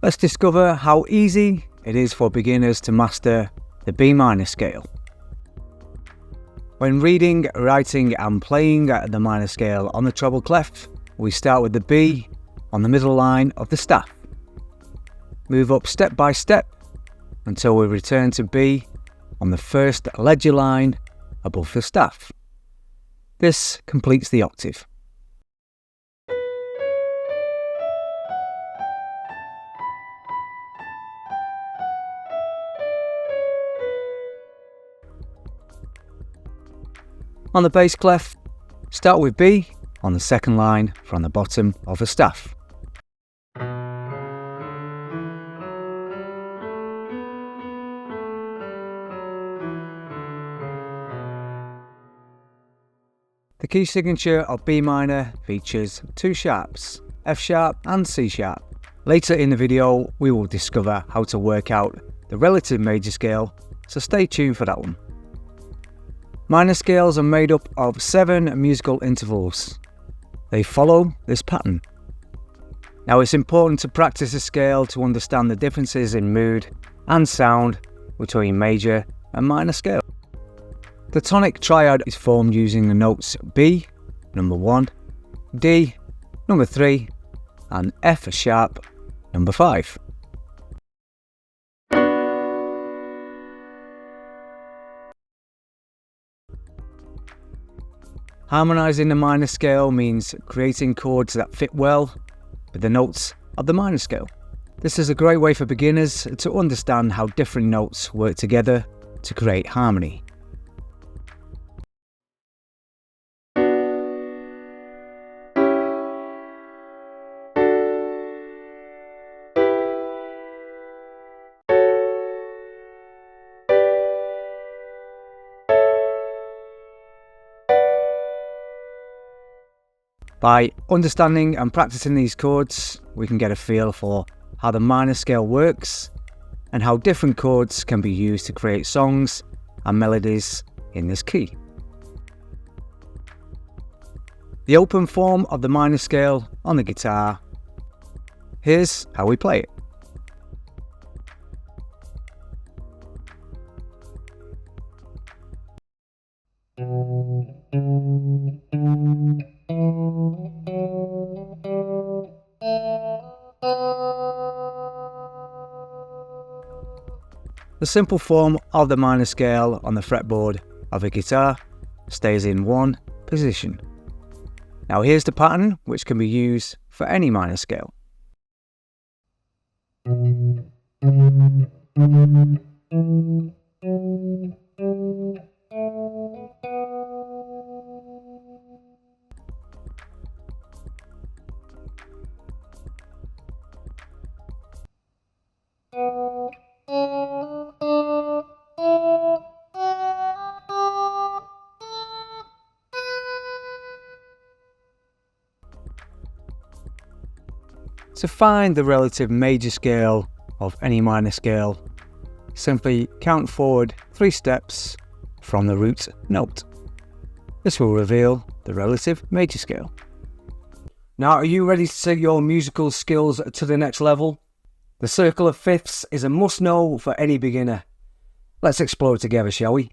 Let's discover how easy it is for beginners to master the B minor scale. When reading, writing and playing the minor scale on the treble clef, we start with the B on the middle line of the staff. Move up step by step until we return to B on the first ledger line above the staff. This completes the octave. On the bass clef, start with B on the second line from the bottom of the staff. The key signature of B minor features two sharps, F sharp and C sharp. Later in the video, we will discover how to work out the relative major scale, so stay tuned for that one. Minor scales are made up of 7 musical intervals. They follow this pattern. Now it's important to practice a scale to understand the differences in mood and sound between major and minor scale. The tonic triad is formed using the notes B, number 1, D, number 3, and F sharp, number 5. Harmonising the minor scale means creating chords that fit well with the notes of the minor scale. This is a great way for beginners to understand how different notes work together to create harmony. By understanding and practicing these chords, we can get a feel for how the minor scale works and how different chords can be used to create songs and melodies in this key. The open form of the minor scale on the guitar. Here's how we play it. The simple form of the minor scale on the fretboard of a guitar stays in one position. Now here's the pattern which can be used for any minor scale. To find the relative major scale of any minor scale, simply count forward 3 steps from the root note. This will reveal the relative major scale. Now, are you ready to take your musical skills to the next level? The circle of fifths is a must-know for any beginner. Let's explore it together, shall we?